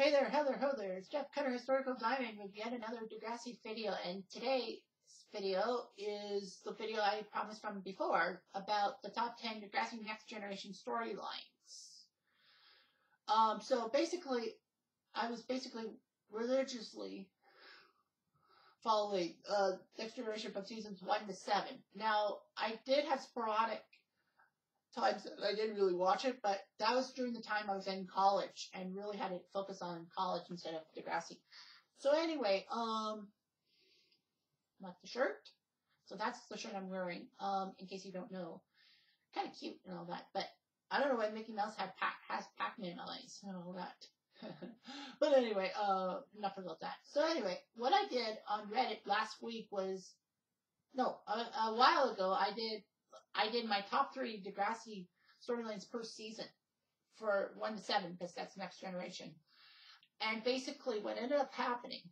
Ho there. It's Jeff Cutter, Historical Diamond, with yet another Degrassi video. And today's video is the video I promised from before about the top 10 Degrassi Next Generation storylines. So basically, I was religiously following Next Generation from seasons 1 to 7. Now, I did have sporadic times I didn't really watch it, but that was during the time I was in college and really had to focus on college instead of Degrassi. So anyway, like the shirt. So that's the shirt I'm wearing, in case you don't know. Kind of cute and all that, but I don't know why Mickey Mouse has Pac-Man eyes and all that. But anyway, enough about that. So anyway, what I did on Reddit last week was, a while ago, I did my top 3 Degrassi storylines per season for 1 to 7, because that's Next Generation. And basically what ended up happening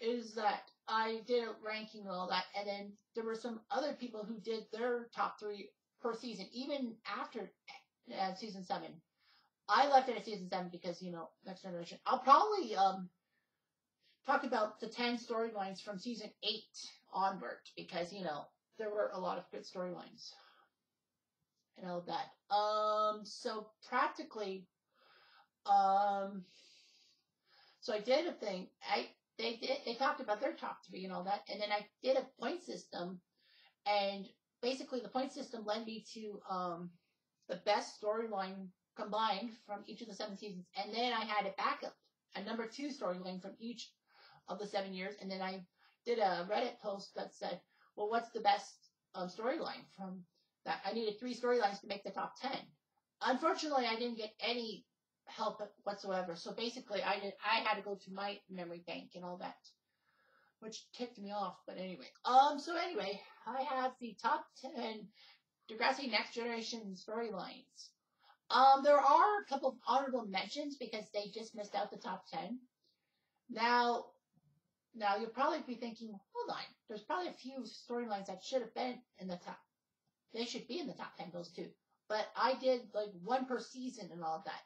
is that I did a ranking and all that, and then there were some other people who did their top 3 per season, even after season 7. I left it at season 7 because, Next Generation. I'll probably talk about the 10 storylines from season 8 onward, because, there were a lot of good storylines and all that. So practically, so I did a thing. They talked about their top 3 and all that, and then I did a point system, and basically the point system led me to the best storyline combined from each of the 7 seasons, and then I had a backup, a number 2 storyline from each of the 7 years, and then I did a Reddit post that said, well, what's the best storyline from that? I needed 3 storylines to make the top 10. Unfortunately, I didn't get any help whatsoever. So basically, I had to go to my memory bank and all that, which ticked me off. But anyway, so anyway, I have the top 10 Degrassi Next Generation storylines. There are a couple of honorable mentions because they just missed out the top 10. Now you'll probably be thinking, hold on, there's probably a few storylines that should have been in the top. They should be in the top 10, those 2. But I did like 1 per season and all that.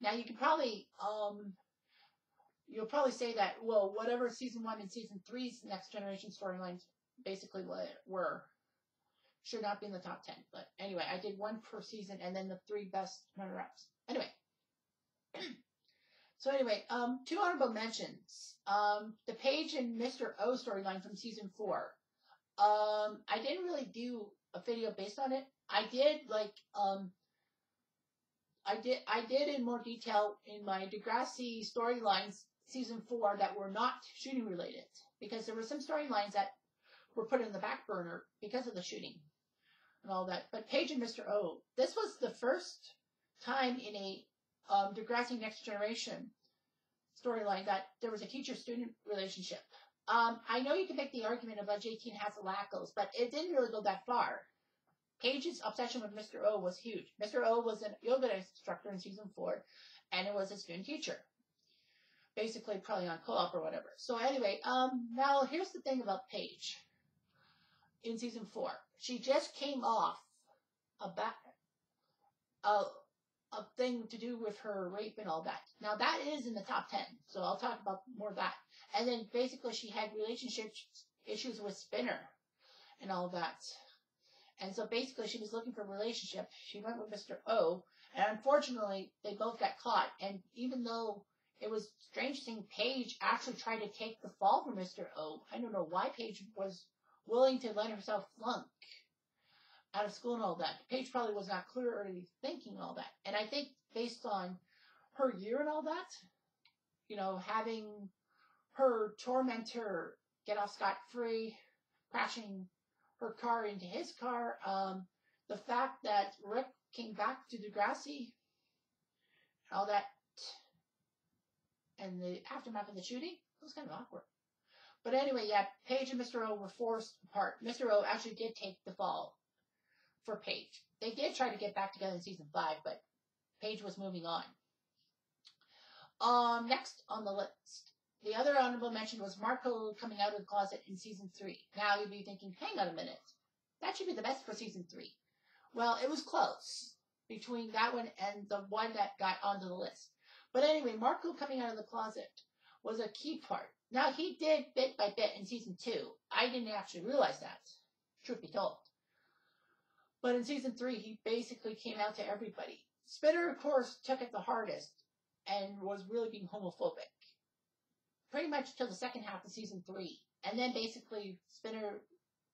Now you can probably, you'll probably say that, well, whatever season 1 and season 3's Next Generation storylines basically were, should not be in the top 10. But anyway, I did 1 per season and then the 3 best runner-ups. Anyway. So anyway, 2 honorable mentions. The Paige and Mr. O storyline from season 4. I didn't really do a video based on it. I did I did in more detail in my Degrassi storylines season 4 that were not shooting related, because there were some storylines that were put in the back burner because of the shooting and all that. But Paige and Mr. O, this was the first time in a Degrassi Next Generation storyline that there was a teacher-student relationship. I know you can make the argument about JT and Hatzelackos, but it didn't really go that far. Paige's obsession with Mr. O was huge. Mr. O was a yoga instructor in season 4, and it was a student teacher. Basically, probably on co-op or whatever. So anyway, now here's the thing about Paige in season 4. She just came off a thing to do with her rape and all that. Now that is in the top 10, so I'll talk about more of that. And then basically she had relationship issues with Spinner and all that. And so basically she was looking for a relationship. She went with Mr. O, and unfortunately they both got caught. And even though it was strange seeing Paige actually try to take the fall for Mr. O, I don't know why Paige was willing to let herself flunk out of school and all that. Paige probably was not clearly thinking all that. And I think based on her year and all that, having her tormentor get off scot-free, crashing her car into his car, the fact that Rick came back to Degrassi, all that, and the aftermath of the shooting, it was kind of awkward. But anyway, yeah, Paige and Mr. O were forced apart. Mr. O actually did take the fall for Paige. They did try to get back together in season 5, but Paige was moving on. Next on the list, the other honorable mention was Marco coming out of the closet in season 3. Now you'd be thinking, hang on a minute, that should be the best for season 3. Well, it was close between that one and the one that got onto the list. But anyway, Marco coming out of the closet was a key part. Now, he did bit by bit in season 2. I didn't actually realize that, truth be told. But in season 3, he basically came out to everybody. Spinner, of course, took it the hardest and was really being homophobic. Pretty much till the second half of season 3. And then basically, Spinner,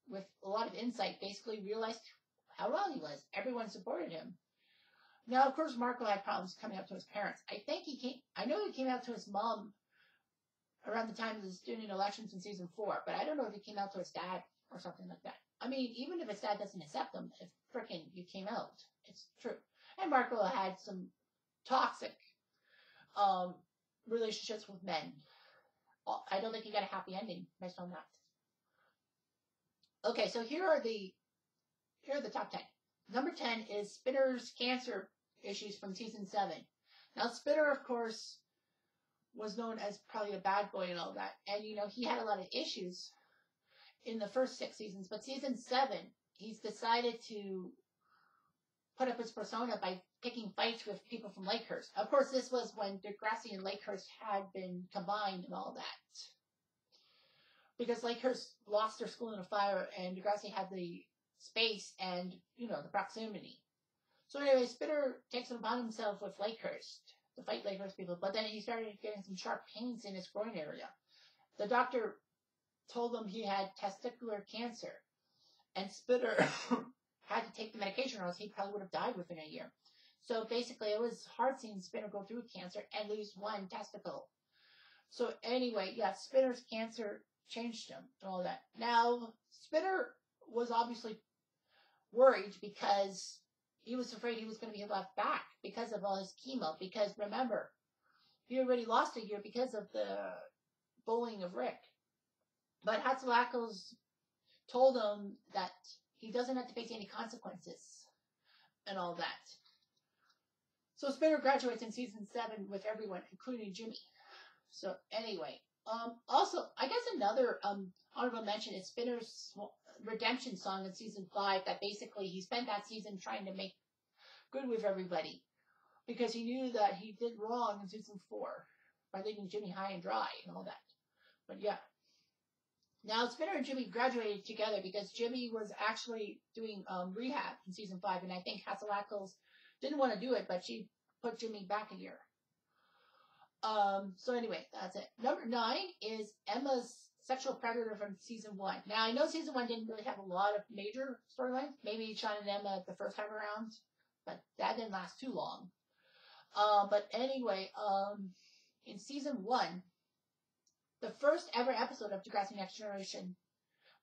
with a lot of insight, basically realized how wrong he was. Everyone supported him. Now, of course, Marco had problems coming out to his parents. I know he came out to his mom around the time of the student elections in season 4, but I don't know if he came out to his dad or something like that. I mean, even if his dad doesn't accept him, if frickin' you came out, it's true. And Marco had some toxic relationships with men. I don't think he got a happy ending based on that. Okay, so here are the top 10. Number 10 is Spinner's cancer issues from season 7. Now, Spinner, of course, was known as probably a bad boy and all that. And, he had a lot of issues in the first 6 seasons. But season 7, he's decided to put up his persona by picking fights with people from Lakehurst. Of course, this was when Degrassi and Lakehurst had been combined and all that. Because Lakehurst lost their school in a fire and Degrassi had the space and, the proximity. So anyway, Spinner takes it upon himself with Lakehurst to fight Lakehurst people, but then he started getting some sharp pains in his groin area. The doctor told him he had testicular cancer, and Spinner had to take the medication or else he probably would have died within a year. So basically, it was hard seeing Spinner go through cancer and lose one testicle. So anyway, yeah, Spinner's cancer changed him and all that. Now, Spinner was obviously worried because he was afraid he was going to be left back because of all his chemo. Because remember, he already lost a year because of the bullying of Rick. But Hatzalakos told him that he doesn't have to face any consequences and all that. So Spinner graduates in season 7 with everyone, including Jimmy. So anyway, also, I guess another honorable mention is Spinner's redemption song in season 5 that basically he spent that season trying to make good with everybody because he knew that he did wrong in season 4 by leaving Jimmy high and dry and all that. But yeah. Now, Spinner and Jimmy graduated together because Jimmy was actually doing rehab in season 5, and I think Hatzalakos didn't want to do it, but she put Jimmy back a year. So anyway, that's it. Number 9 is Emma's sexual predator from season 1. Now, I know season 1 didn't really have a lot of major storylines. Maybe Sean and Emma the first time around, but that didn't last too long. But anyway, in season 1, the first ever episode of Degrassi Next Generation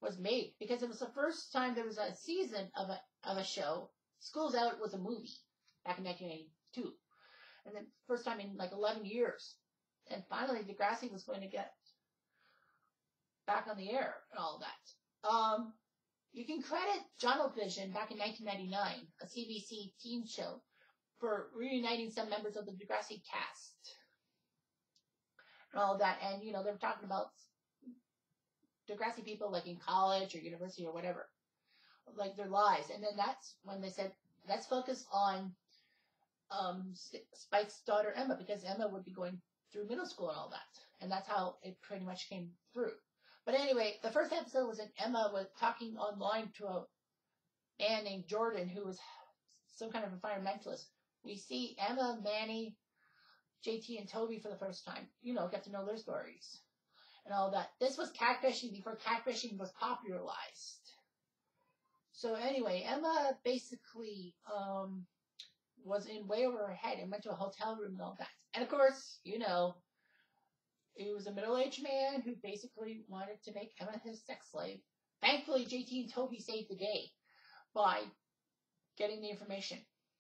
was made because it was the first time there was a season of a show. School's Out was a movie back in 1982. And then first time in like 11 years. And finally, Degrassi was going to get back on the air and all that. You can credit Jonovision back in 1999, a CBC teen show, for reuniting some members of the Degrassi cast. And all that. And, they were talking about Degrassi people like in college or university or whatever. Like their lives. And then that's when they said, let's focus on Spike's daughter Emma, because Emma would be going through middle school and all that. And that's how it pretty much came through. But anyway, the first episode was when Emma was talking online to a man named Jordan who was some kind of environmentalist. We see Emma, Manny, JT, and Toby for the first time. Get to know their stories and all that. This was catfishing before catfishing was popularized. So anyway, Emma basically was in way over her head and went to a hotel room and all that. And of course, he was a middle-aged man who basically wanted to make Emma his sex slave. Thankfully, JT and Toby saved the day by getting the information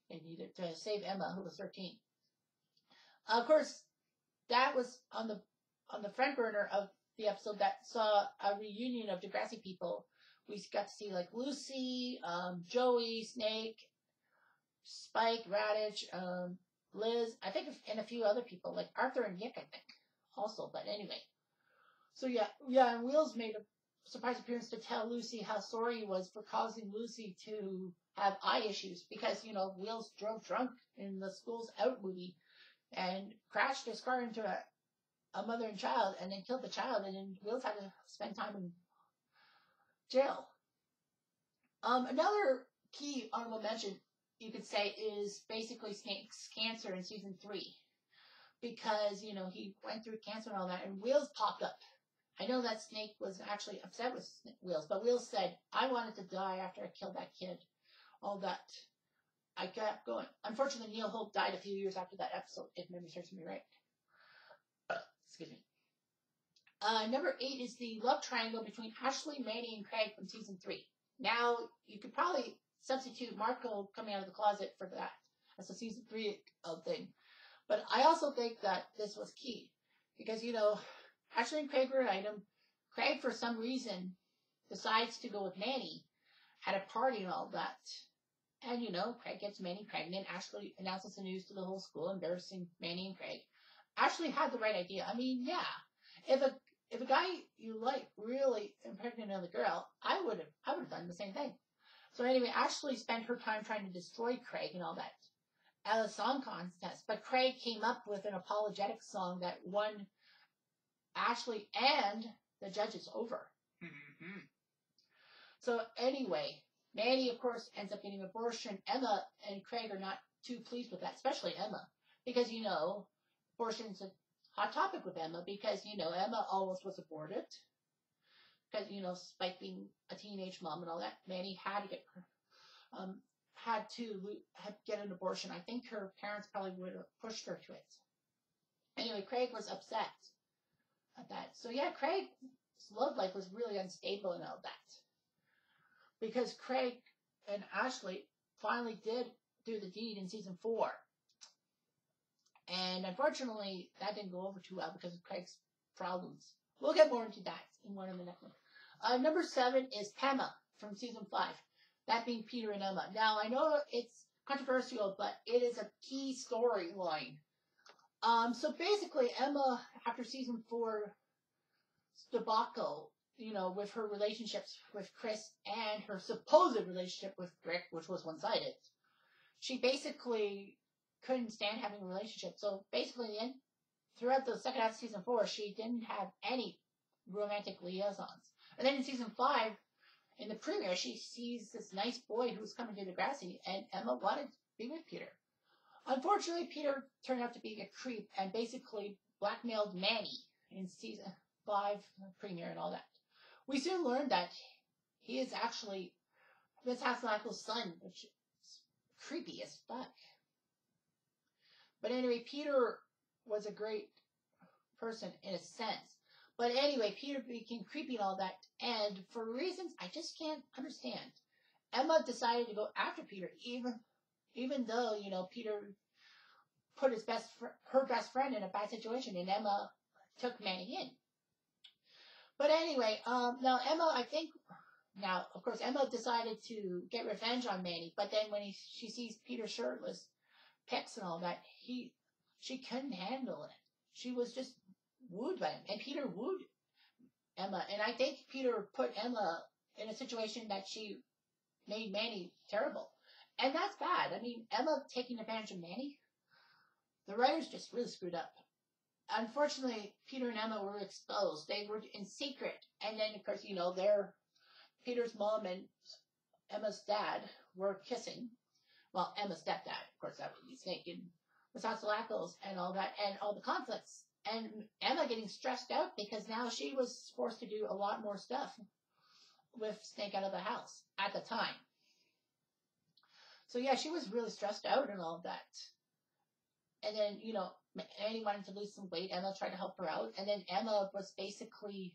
they needed to save Emma, who was 13. Of course, that was on the front burner of the episode that saw a reunion of Degrassi people. We got to see like Lucy, Joey, Snake, Spike, Radish, Liz, I think, and a few other people, like Arthur and Nick, I think, also. But anyway. So yeah, and Wheels made a surprise appearance to tell Lucy how sorry he was for causing Lucy to have eye issues. Because, Wheels drove drunk in the School's Out movie. and crashed his car into a mother and child, and then killed the child, and then Wills had to spend time in jail. Another key honorable mention, you could say, is basically Snake's cancer in season 3. Because, he went through cancer and all that, and Wills popped up. I know that Snake was actually upset with Wills, but Wills said, I wanted to die after I killed that kid. All that. I kept going. Unfortunately, Neil Hope died a few years after that episode, if memory serves me right. Excuse me. Number 8 is the love triangle between Ashley, Manny, and Craig from season 3. Now, you could probably substitute Marco coming out of the closet for that. That's a season 3 thing. But I also think that this was key. Because, Ashley and Craig were an item. Craig, for some reason, decides to go with Manny at a party and all that. And, Craig gets Manny pregnant. Ashley announces the news to the whole school, embarrassing Manny and Craig. Ashley had the right idea. I mean, yeah. If a guy you like really impregnated another girl, I would have done the same thing. So anyway, Ashley spent her time trying to destroy Craig and all that at a song contest. But Craig came up with an apologetic song that won Ashley and the judges over. Mm-hmm. So anyway, Manny, of course, ends up getting an abortion. Emma and Craig are not too pleased with that, especially Emma. Because, abortion's a hot topic with Emma. Because, Emma almost was aborted. Because, Spike being a teenage mom and all that, Manny had to get an abortion. I think her parents probably would have pushed her to it. Anyway, Craig was upset at that. So yeah, Craig's love life was really unstable and all that. Because Craig and Ashley finally did do the deed in season 4. And unfortunately, that didn't go over too well because of Craig's problems. We'll get more into that in one minute. Number 7 is Pema from season 5. That being Peter and Emma. Now, I know it's controversial, but it is a key storyline. So basically, Emma, after season 4 debacle, with her relationships with Chris and her supposed relationship with Rick, which was one-sided, she basically couldn't stand having a relationship. So basically, throughout the second half of season 4, she didn't have any romantic liaisons. And then in season 5, in the premiere, she sees this nice boy who's coming to Degrassi, and Emma wanted to be with Peter. Unfortunately, Peter turned out to be a creep and basically blackmailed Manny in season 5 premiere and all that. We soon learned that he is actually Miss Hasselhoff's son, which is creepy as fuck. But anyway, Peter was a great person in a sense. But anyway, Peter became creepy and all that, and for reasons I just can't understand, Emma decided to go after Peter, even though, Peter put her best friend in a bad situation, and Emma took Manny in. But anyway, now Emma, of course, Emma decided to get revenge on Manny, but then when she sees Peter shirtless, pics and all that, she couldn't handle it. She was just wooed by him, and Peter wooed Emma, and I think Peter put Emma in a situation that she made Manny terrible, and that's bad. I mean, Emma taking advantage of Manny, the writers just really screwed up. Unfortunately, Peter and Emma were exposed. They were in secret, and then, of course, Peter's mom and Emma's dad were kissing. Well, Emma's stepdad, of course, that would be Snake, and the Sassalakos and all that, and all the conflicts. And Emma getting stressed out because now she was forced to do a lot more stuff with Snake out of the house at the time. So yeah, she was really stressed out and all that. And then, Annie wanted to lose some weight. Emma tried to help her out. And then Emma was basically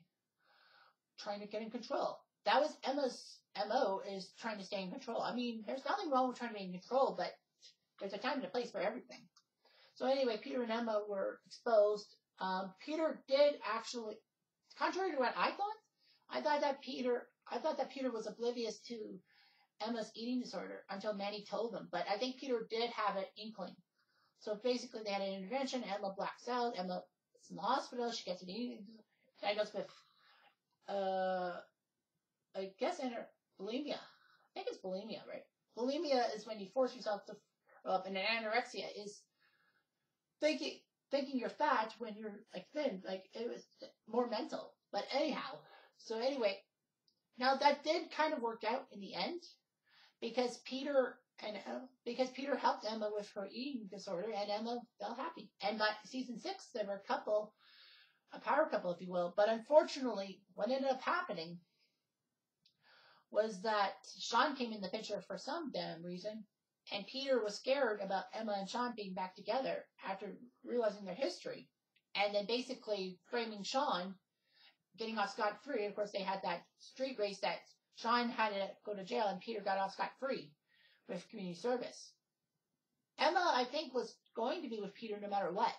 trying to get in control. That was Emma's MO, is trying to stay in control. I mean, there's nothing wrong with trying to be in control, but there's a time and a place for everything. So anyway, Peter and Emma were exposed. Peter did actually, contrary to what I thought that Peter was oblivious to Emma's eating disorder until Manny told him. But I think Peter did have an inkling. So basically, they had an intervention. Emma blacks out. Emma is in the hospital. She gets an eating diagnosed with, I guess, bulimia. I think it's bulimia, right? Bulimia is when you force yourself to throw up, and anorexia is thinking thinking you're fat when you're like thin. Like it was more mental. But anyhow, so anyway, now that did kind of work out in the end because because Peter helped Emma with her eating disorder, and Emma felt happy. And by season 6, they were a power couple, if you will. But unfortunately, what ended up happening was that Sean came in the picture for some damn reason, and Peter was scared about Emma and Sean being back together after realizing their history, and then basically framing Sean, getting off scot-free. Of course, they had that street race that Sean had to go to jail, and Peter got off scot-free with community service. Emma, I think, was going to be with Peter no matter what.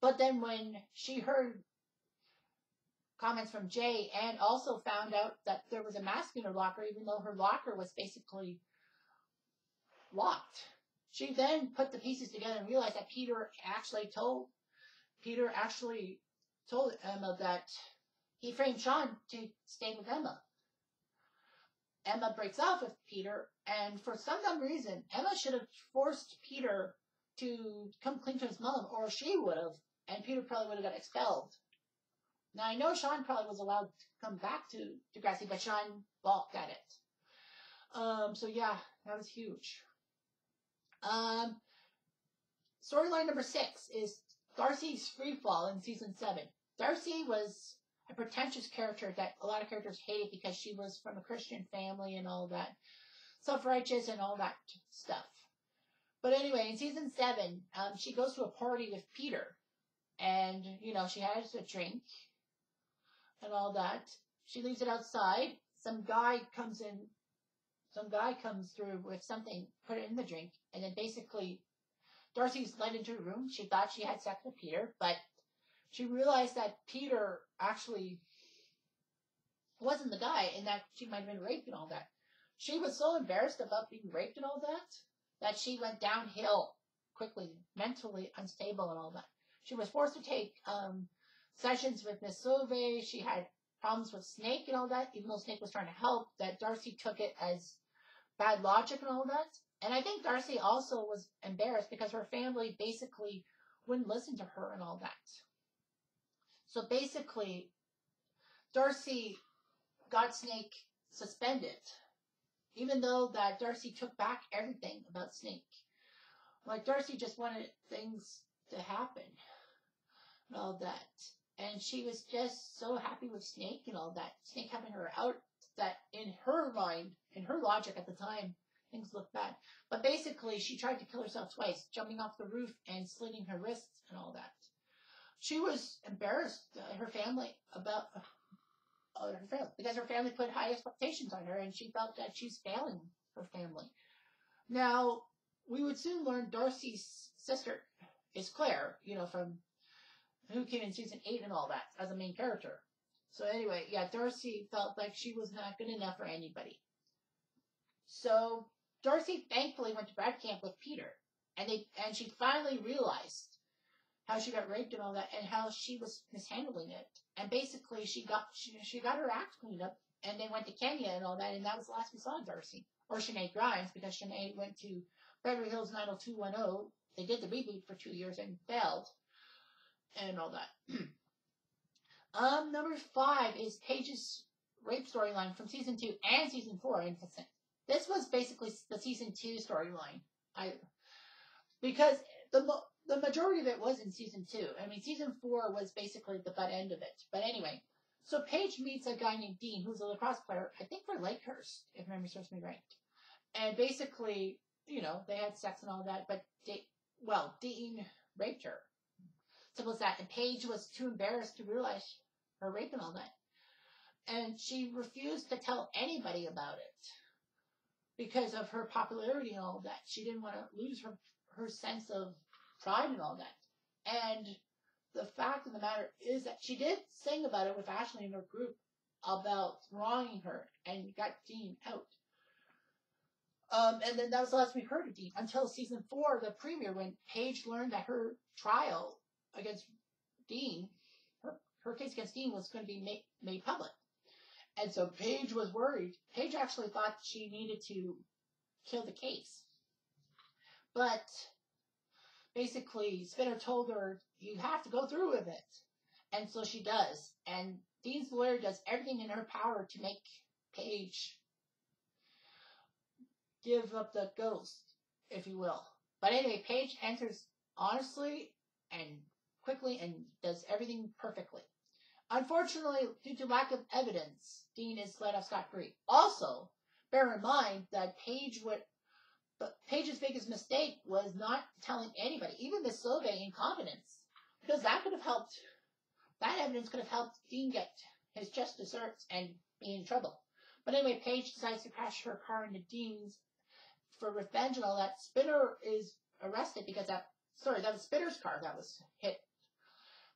But then when she heard comments from Jay and also found out that there was a mask in her locker, even though her locker was basically locked, she then put the pieces together and realized that Peter actually told Emma that he framed Sean to stay with Emma. Emma breaks off with Peter, and for some dumb reason, Emma should have forced Peter to come clean to his mom, or she would have, and Peter probably would have got expelled. Now, I know Sean probably was allowed to come back to Degrassi, but Sean balked at it. So yeah, that was huge. Storyline number 6 is Darcy's free fall in season 7. Darcy was a pretentious character that a lot of characters hated because she was from a Christian family and all that, self-righteous and all that stuff. But anyway, in season 7, she goes to a party with Peter, and she has a drink and all that. She leaves it outside. Some guy comes through with something, put it in the drink, and then basically Darcy's led into a room. She thought she had sex with Peter, but she realized that Peter actually wasn't the guy, and that she might have been raped and all that. She was so embarrassed about being raped and all that she went downhill quickly, mentally unstable and all that. She was forced to take sessions with Miss Sauve. She had problems with Snake and all that, even though Snake was trying to help, that Darcy took it as bad logic and all that. And I think Darcy also was embarrassed because her family basically wouldn't listen to her and all that. So basically, Darcy got Snake suspended, even though that Darcy took back everything about Snake. Like, Darcy just wanted things to happen and all that. And she was just so happy with Snake and all that. Snake having her out, that in her mind, in her logic at the time, things looked bad. But basically, she tried to kill herself twice, jumping off the roof and slitting her wrists and all that. She was embarrassed, her family, about her family, because her family put high expectations on her, and she felt that she's failing her family. Now, we would soon learn Darcy's sister is Claire, from who came in season 8 and all that, as a main character. So anyway, yeah, Darcy felt like she was not good enough for anybody. So Darcy thankfully went to grad camp with Peter, and she finally realized how she got raped and all that, and how she was mishandling it. And basically, she got her act cleaned up, and they went to Kenya and all that, and that was the last we saw of Darcy. Or Sinead Grimes, because Sinead went to Beverly Hills 90210. They did the reboot for 2 years and failed, and all that. Number 5 is Paige's rape storyline from season 2 and season 4. And this was basically the season 2 storyline. Because the majority of it was in season 2. I mean, season 4 was basically the butt end of it. But anyway, so Paige meets a guy named Dean, who's a lacrosse player, I think for Lakehurst, if memory serves me right. And basically, they had sex and all that, but Dean raped her. Simple as that. And Paige was too embarrassed to realize her rape and all that. And she refused to tell anybody about it because of her popularity and all that. She didn't want to lose her sense of pride and all that. And the fact of the matter is that she did sing about it with Ashley in her group about wronging her, and got Dean out. And then that was the last we heard of Dean until season 4, the premiere, when Paige learned that her trial against Dean, her case against Dean, was going to be made public. And so Paige was worried. Paige actually thought she needed to kill the case. But basically Spinner told her, you have to go through with it. And so she does. And Dean's lawyer does everything in her power to make Paige give up the ghost, if you will. But anyway, Paige answers honestly and quickly and does everything perfectly. Unfortunately, due to lack of evidence, Dean is let off scot-free. Also, bear in mind that Paige's biggest mistake was not telling anybody, even Miss Sauvé, in confidence, because that evidence could have helped Dean get his just desserts and be in trouble. But anyway, Paige decides to crash her car into Dean's for revenge and all that. Spinner is arrested because that was Spinner's car that was hit,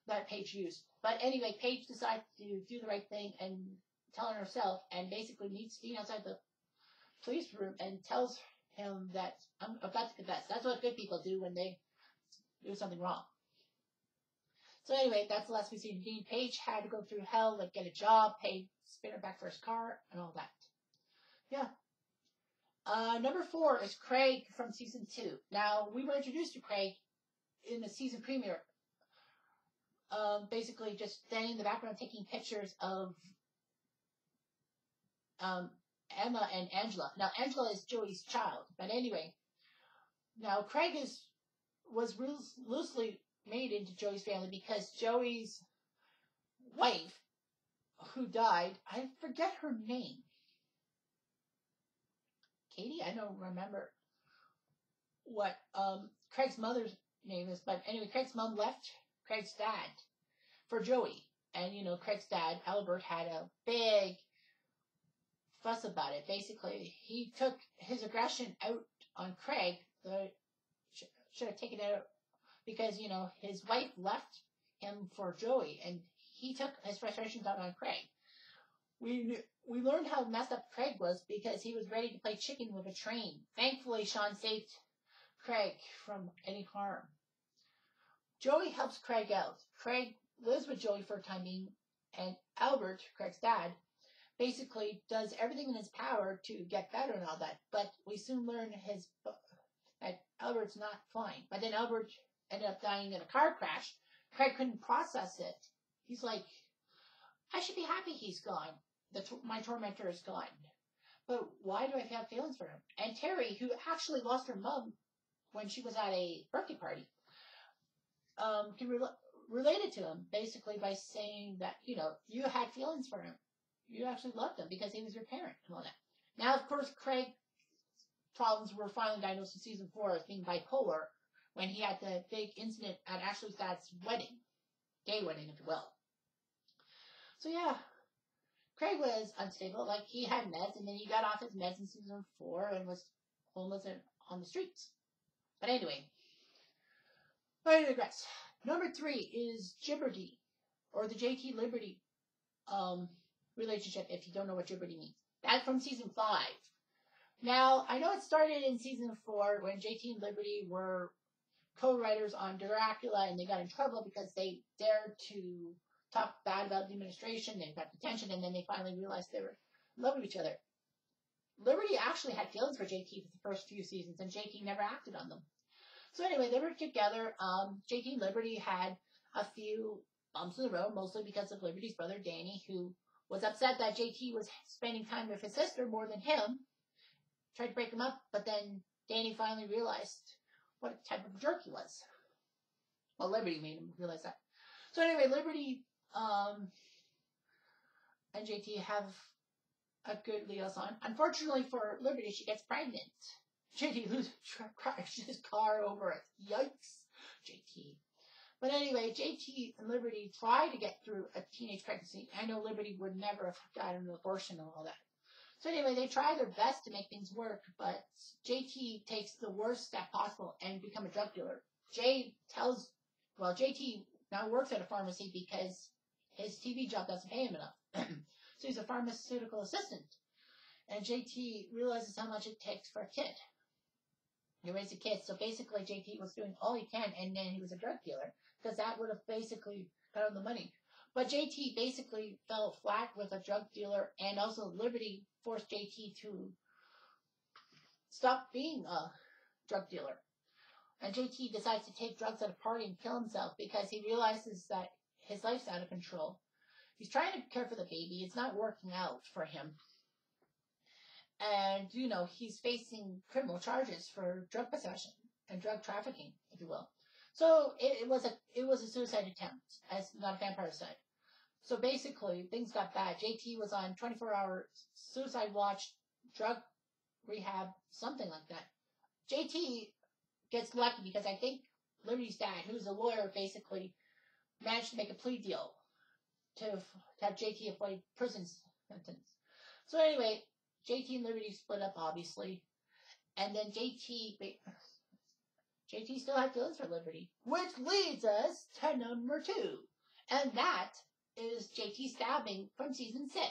that Paige used. But anyway, Paige decides to do the right thing and tell her herself, and basically meets Dean outside the police room and tells him that I'm about to confess. That's what good people do when they do something wrong. So anyway, that's the last we see of Dean. Paige had to go through hell, like get a job, pay Spinner back for his car, and all that. Yeah. Number 4 is Craig from season 2. Now, we were introduced to Craig in the season premiere. Basically just standing in the background taking pictures of Emma and Angela. Now, Angela is Joey's child. But anyway, now Craig was loosely made into Joey's family because Joey's wife, who died, I forget her name. Katie? I don't remember what Craig's mother's name is. But anyway, Craig's mom left Craig's dad for Joey. And, Craig's dad, Albert, had a big fuss about it. Basically, he took his aggression out on Craig. Should have taken it out because, his wife left him for Joey, and he took his frustrations out on Craig. We learned how messed up Craig was because he was ready to play chicken with a train. Thankfully, Sean saved Craig from any harm. Joey helps Craig out. Craig lives with Joey for a time being, and Albert, Craig's dad, basically does everything in his power to get better and all that. But we soon learn that Albert's not fine. But then Albert ended up dying in a car crash. Craig couldn't process it. He's like, I should be happy he's gone. My tormentor is gone. But why do I have feelings for him? And Terry, who actually lost her mom when she was at a birthday party, can relate it to him basically by saying that, you had feelings for him. You actually loved him because he was your parent and all that. Now, of course, Craig's problems were finally diagnosed in season 4 as being bipolar when he had the big incident at Ashley's dad's wedding. Gay wedding, if you will. So, yeah. Craig was unstable. Like, he had meds, and then he got off his meds in season 4 and was homeless and on the streets. But anyway, I digress. Number 3 is Gibberty, or the JT Liberty relationship, if you don't know what Gibberty means. That's from season 5. Now, I know it started in season 4 when JT and Liberty were co-writers on Dracula, and they got in trouble because they dared to talk bad about the administration. They got detention, and then they finally realized they were in love with each other. Liberty actually had feelings for JT for the first few seasons, and JT never acted on them. So anyway, they were together. JT and Liberty had a few bumps in the road, mostly because of Liberty's brother, Danny, who was upset that JT was spending time with his sister more than him. Tried to break him up, but then Danny finally realized what type of jerk he was. Well, Liberty made him realize that. So anyway, Liberty and JT have a good liaison. Unfortunately for Liberty, she gets pregnant. JT crashes his car over it. Yikes, JT. But anyway, JT and Liberty try to get through a teenage pregnancy. I know Liberty would never have gotten an abortion and all that. So anyway, they try their best to make things work, but JT takes the worst step possible and become a drug dealer. JT now works at a pharmacy because his TV job doesn't pay him enough. So he's a pharmaceutical assistant. And JT realizes how much it takes for a kid. He raised a kid. So basically, JT was doing all he can, and then he was a drug dealer, because that would have basically got him the money. But JT basically fell flat with a drug dealer, and also Liberty forced JT to stop being a drug dealer. And JT decides to take drugs at a party and kill himself because he realizes that his life's out of control. He's trying to care for the baby. It's not working out for him. And, he's facing criminal charges for drug possession and drug trafficking, if you will. So it was a suicide attempt, as not a vampire said. So basically, things got bad. JT was on 24-hour suicide watch, drug rehab, something like that. JT gets lucky because I think Liberty's dad, who's a lawyer, basically managed to make a plea deal to have JT avoid prison sentence. So anyway, JT and Liberty split up, obviously. And then JT still had feelings for Liberty, which leads us to number 2. And that is JT stabbing from season 6.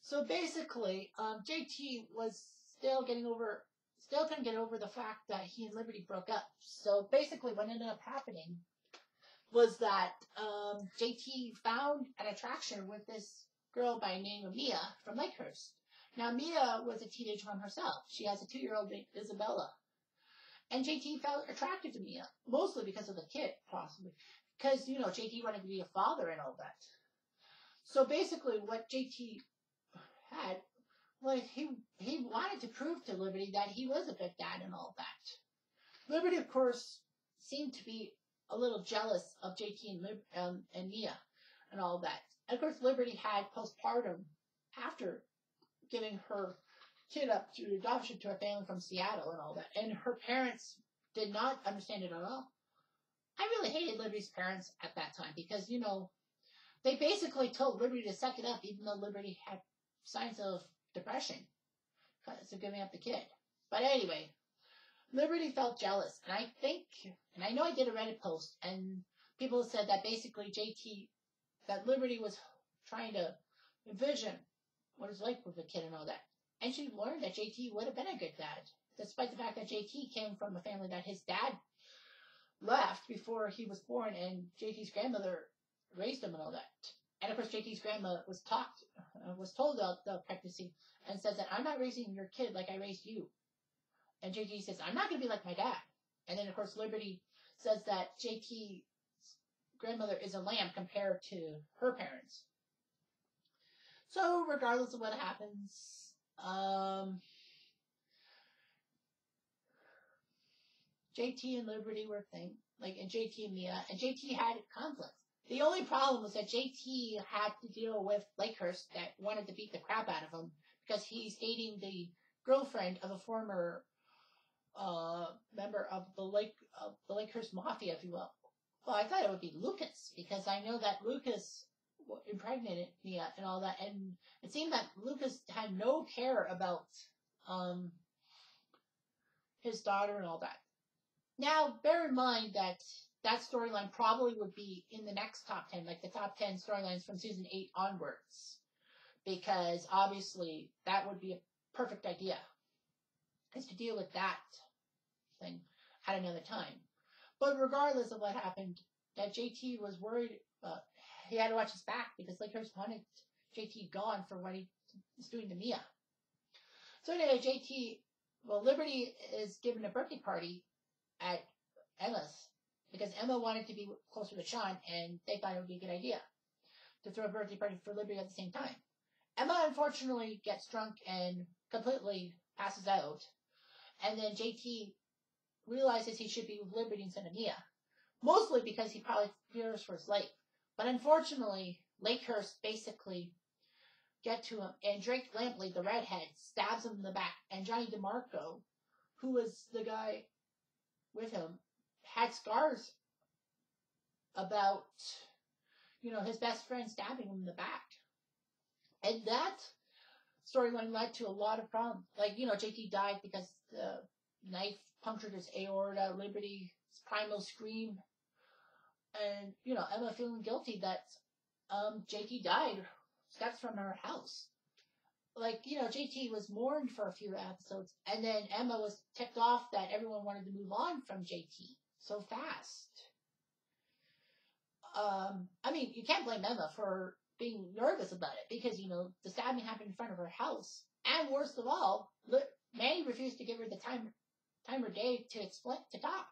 So basically, JT was still couldn't get over the fact that he and Liberty broke up. So basically what ended up happening was that JT found an attraction with this girl by the name of Mia from Lakehurst. Now, Mia was a teenage mom herself. She has a 2-year-old named Isabella. And JT felt attracted to Mia, mostly because of the kid, possibly. Because, JT wanted to be a father and all that. So basically what JT had was he wanted to prove to Liberty that he was a good dad and all that. Liberty, of course, seemed to be a little jealous of JT and Mia and all that. And of course, Liberty had postpartum after giving her kid up to adoption to a family from Seattle and all that. And her parents did not understand it at all. I really hated Liberty's parents at that time because, they basically told Liberty to suck it up even though Liberty had signs of depression because of giving up the kid. But anyway, Liberty felt jealous. And I know I did a Reddit post and people said that basically that Liberty was trying to envision what it's like with a kid and all that. And she learned that JT would have been a good dad, despite the fact that JT came from a family that his dad left before he was born, and JT's grandmother raised him and all that. And of course, JT's grandma was told about the pregnancy and says that I'm not raising your kid like I raised you. And JT says, I'm not going to be like my dad. And then, of course, Liberty says that JT's grandmother is a lamb compared to her parents. So, regardless of what happens, JT and Liberty were a thing, and JT and Mia, and JT had conflicts. The only problem was that JT had to deal with Lakehurst that wanted to beat the crap out of him because he's dating the girlfriend of a former member of the Lakehurst Mafia, if you will. Well, I thought it would be Lucas because I know that Lucas impregnated Mia and all that, and it seemed that Lucas had no care about his daughter and all that. Now, bear in mind that storyline probably would be in the next top 10, like the top 10 storylines from season 8 onwards, because obviously that would be a perfect idea, is to deal with that thing at another time. But regardless of what happened, that JT was worried about, he had to watch his back because Lakehurst wanted JT gone for what he was doing to Mia. So anyway, Liberty is giving a birthday party at Emma's because Emma wanted to be closer to Sean and they thought it would be a good idea to throw a birthday party for Liberty at the same time. Emma unfortunately gets drunk and completely passes out, and then JT realizes he should be with Liberty instead of Mia, mostly because he probably fears for his life. But unfortunately, Lakehurst basically get to him, and Drake Lampley, the redhead, stabs him in the back, and Johnny DeMarco, who was the guy with him, had scars about, his best friend stabbing him in the back. And that storyline led to a lot of problems. JT died because the knife punctured his aorta, Liberty's primal scream, and, Emma feeling guilty that JT died steps from her house. JT was mourned for a few episodes, and then Emma was ticked off that everyone wanted to move on from JT so fast. You can't blame Emma for being nervous about it, because, the stabbing happened in front of her house, and worst of all, Manny refused to give her the time time or day to explain, to talk.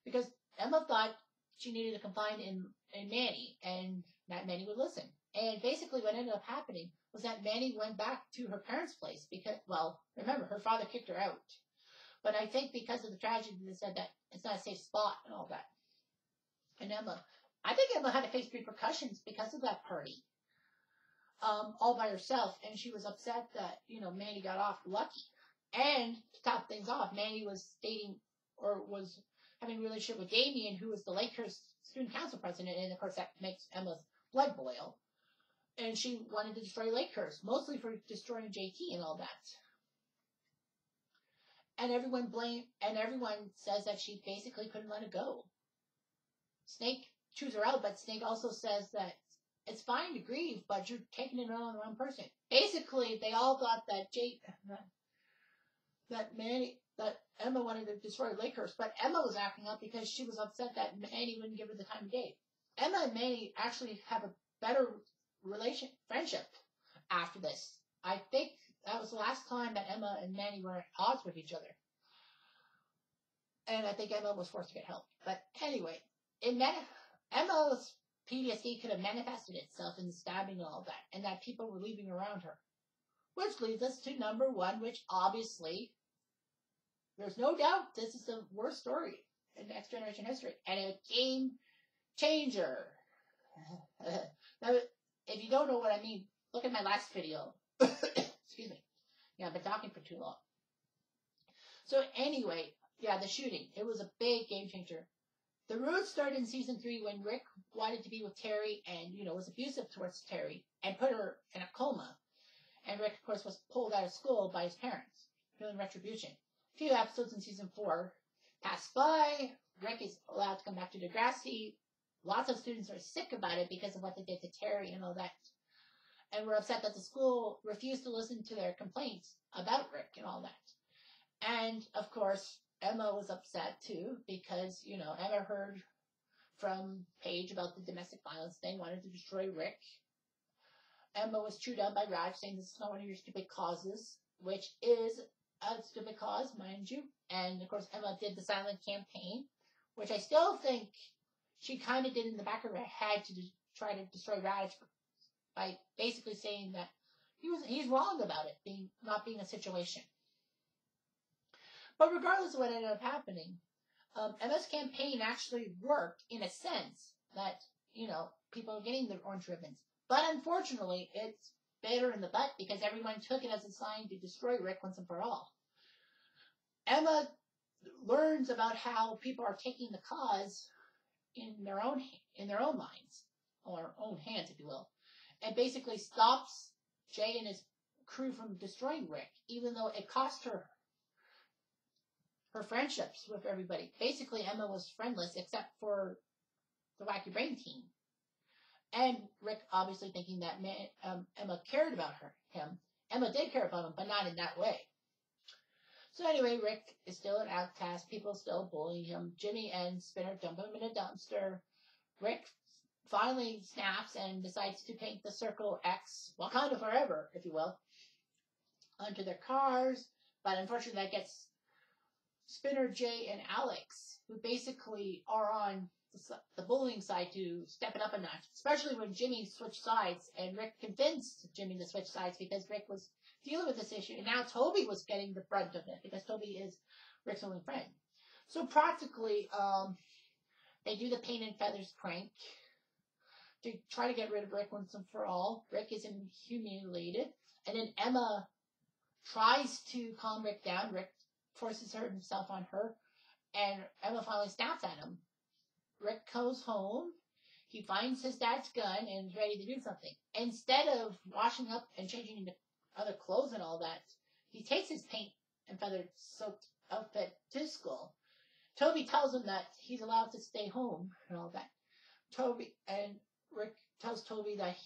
Because Emma thought she needed to confide in Manny, and that Manny would listen. And basically what ended up happening was that Manny went back to her parents' place because, well, remember, her father kicked her out. But I think because of the tragedy, they said that it's not a safe spot and all that. And I think Emma had to face repercussions because of that party, all by herself. And she was upset that, Manny got off lucky. And to top things off, Manny was dating or was having a relationship with Damien, who was the Lakers student council president. And of course, that makes Emma's blood boil. And she wanted to destroy Lakers, mostly for destroying JT and all that. And everyone says that she basically couldn't let it go. Snake chews her out, but Snake also says that it's fine to grieve, but you're taking it on the wrong person. Basically, they all thought that Emma wanted to destroy Lakers, but Emma was acting up because she was upset that Manny wouldn't give her the time of day. Emma and Manny actually have a better friendship after this. I think that was the last time that Emma and Manny were at odds with each other. And I think Emma was forced to get help. But anyway, Emma's PTSD could have manifested itself in the stabbing and all that, and that people were leaving around her. Which leads us to number one, which obviously, there's no doubt this is the worst story in Next Generation history, and a game changer. Now, if you don't know what I mean, look at my last video. Excuse me. Yeah, I've been talking for too long. So anyway, the shooting. It was a big game changer. The roots started in season 3 when Rick wanted to be with Terry and, was abusive towards Terry and put her in a coma. And Rick, of course, was pulled out of school by his parents, feeling retribution. A few episodes in season 4 pass by. Rick is allowed to come back to Degrassi. Lots of students are sick about it because of what they did to Terry and all that. And were upset that the school refused to listen to their complaints about Rick and all that. And, of course, Emma was upset, too, because, Emma heard from Paige about the domestic violence thing, wanted to destroy Rick. Emma was chewed out by Raj, saying this is not one of your stupid causes, which is a stupid cause, mind you. And, of course, Emma did the silent campaign, which I still think she kind of did in the back of her head to try to destroy Raj by basically saying that he's wrong about it, not being a situation. But regardless of what ended up happening, Emma's campaign actually worked in a sense that, people are getting their orange ribbons. But unfortunately, it's bitter in the butt because everyone took it as a sign to destroy Rick once and for all. Emma learns about how people are taking the cause in their own minds, or own hands, if you will, and basically stops Jay and his crew from destroying Rick, even though it cost her friendships with everybody. Basically, Emma was friendless except for the Wacky Brain team. And Rick obviously thinking that Emma cared about him. Emma did care about him, but not in that way. So anyway, Rick is still an outcast. People still bullying him. Jimmy and Spinner dump him in a dumpster. Rick finally snaps and decides to paint the circle X, Wakanda forever, if you will, onto their cars. But unfortunately, that gets Spinner, Jay, and Alex, who basically are on the bullying side, to step it up a notch, especially when Jimmy switched sides, and Rick convinced Jimmy to switch sides because Rick was dealing with this issue, and now Toby was getting the brunt of it because Toby is Rick's only friend. So practically, they do the paint and feathers prank to try to get rid of Rick once and for all. Rick is humiliated, and then Emma tries to calm Rick down. Rick forces himself on her, and Emma finally snaps at him. Rick goes home. He finds his dad's gun and is ready to do something. Instead of washing up and changing into other clothes and all that, he takes his paint and feather soaked outfit to school. Toby tells him that he's allowed to stay home and all that. Rick tells Toby that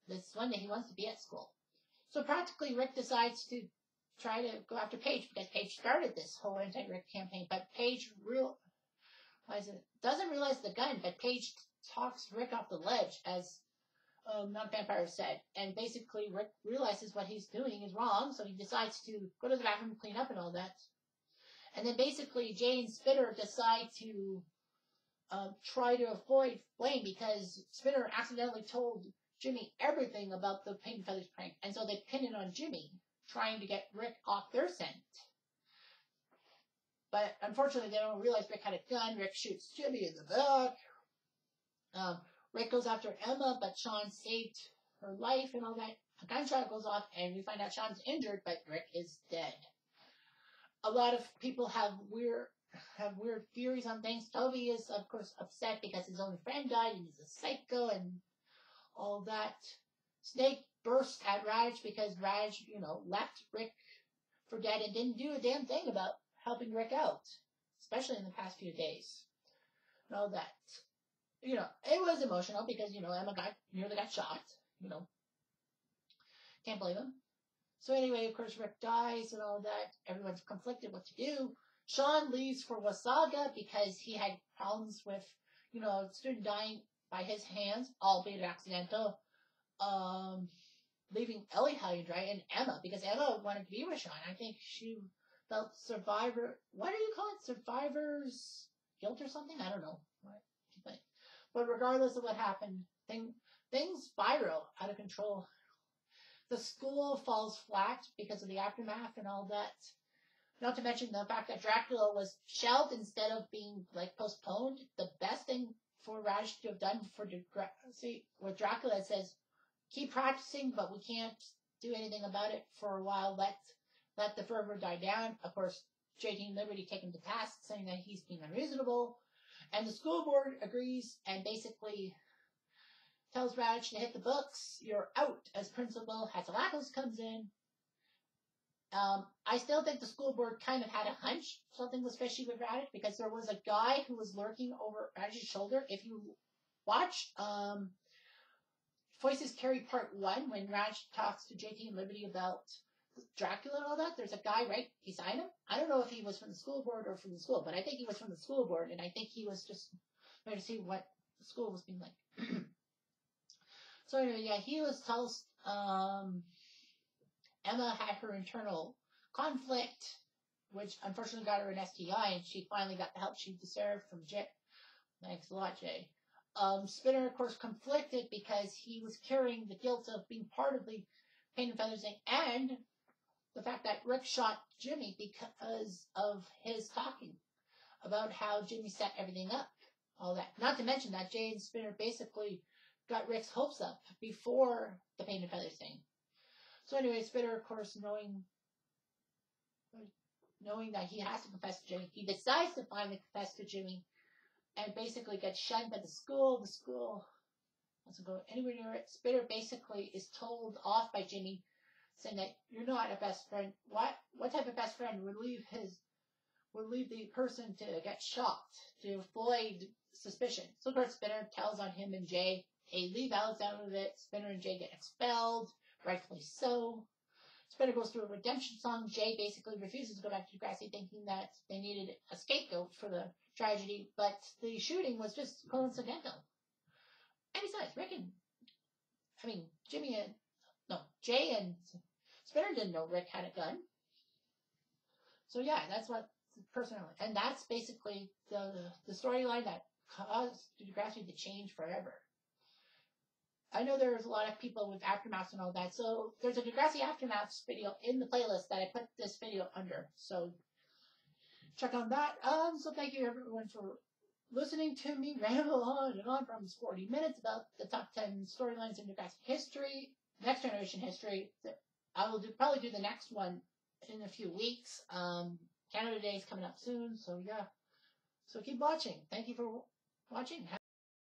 this Sunday he wants to be at school. So practically Rick decides to try to go after Paige because Paige started this whole anti-Rick campaign, but Paige doesn't realize the gun, but Paige talks Rick off the ledge, as Non-Vampire said, and basically Rick realizes what he's doing is wrong, so he decides to go to the bathroom and clean up and all that. And then basically Jay and Spinner decide to try to avoid blame because Spinner accidentally told Jimmy everything about the Paint and Feathers prank. And so they pin it on Jimmy, trying to get Rick off their scent. But unfortunately, they don't realize Rick had a gun. Rick shoots Jimmy in the back. Rick goes after Emma, but Sean saved her life and all that. A gunshot goes off, and we find out Sean's injured, but Rick is dead. A lot of people have weird theories on things. Toby is, of course, upset because his only friend died, and he's a psycho, and all that. Snake bursts at Raj because Raj, left Rick for dead and didn't do a damn thing about helping Rick out, especially in the past few days. And all that. It was emotional because, Emma nearly got shot, Can't blame him. So anyway, of course, Rick dies and all that. Everyone's conflicted what to do. Sean leaves for Wasaga because he had problems with, a student dying by his hands, albeit accidental. Leaving Ellie high and dry, and Emma, because Emma wanted to be with Sean. I think she felt what do you call it? Survivor's guilt or something? I don't know. But regardless of what happened, things spiral out of control. The school falls flat because of the aftermath and all that. Not to mention the fact that Dracula was shelved instead of being, postponed. The best thing for Raj to have done for Degrassi, with Dracula, it says, keep practicing, but we can't do anything about it for a while. Let the fervor die down. Of course, J.T. Liberty take him to task, saying that he's being unreasonable. And the school board agrees and basically tells Raj to hit the books. You're out as principal. Hatzilakos comes in. I still think the school board kind of had a hunch something was fishy with Raj because there was a guy who was lurking over Raj's shoulder. If you watch Voices Carry Part 1, when Raj talks to JT and Liberty about Dracula and all that, there's a guy right beside him. I don't know if he was from the school board or from the school, but I think he was from the school board, and I think he was just trying to see what the school was being like. So anyway, yeah, he was tells Emma had her internal conflict, which unfortunately got her an STI, and she finally got the help she deserved from Jay. Thanks a lot, Jay. Spinner, of course, conflicted because he was carrying the guilt of being part of the Paint and Feathers thing, and the fact that Rick shot Jimmy because of his talking about how Jimmy set everything up. All that. Not to mention that Jay and Spinner basically got Rick's hopes up before the Paint and Feathers thing. So anyway, Spinner, of course, knowing that he has to confess to Jimmy, he decides to finally confess to Jimmy and basically gets shunned by the school. The school doesn't go anywhere near it. Spinner basically is told off by Jimmy, saying that you're not a best friend. What type of best friend would leave the person to get shot to avoid suspicion? So of course Spinner tells on him and Jay. Hey, leave Alex out of it. Spinner and Jay get expelled, rightfully so. Spinner goes through a redemption song. Jay basically refuses to go back to Degrassi, thinking that they needed a scapegoat for the tragedy, but the shooting was just coincidental. And besides, Jay and Spinner didn't know Rick had a gun. So yeah, that's what personally, and that's basically the storyline that caused Degrassi to change forever. I know there's a lot of people with aftermaths and all that, so there's a Degrassi aftermaths video in the playlist that I put this video under, so check on that. So thank you everyone for listening to me ramble on and on for almost 40 minutes about the top 10 storylines in Degrassi history, Next Generation history. I will probably do the next one in a few weeks. Canada Day is coming up soon, so yeah. So keep watching. Thank you for watching.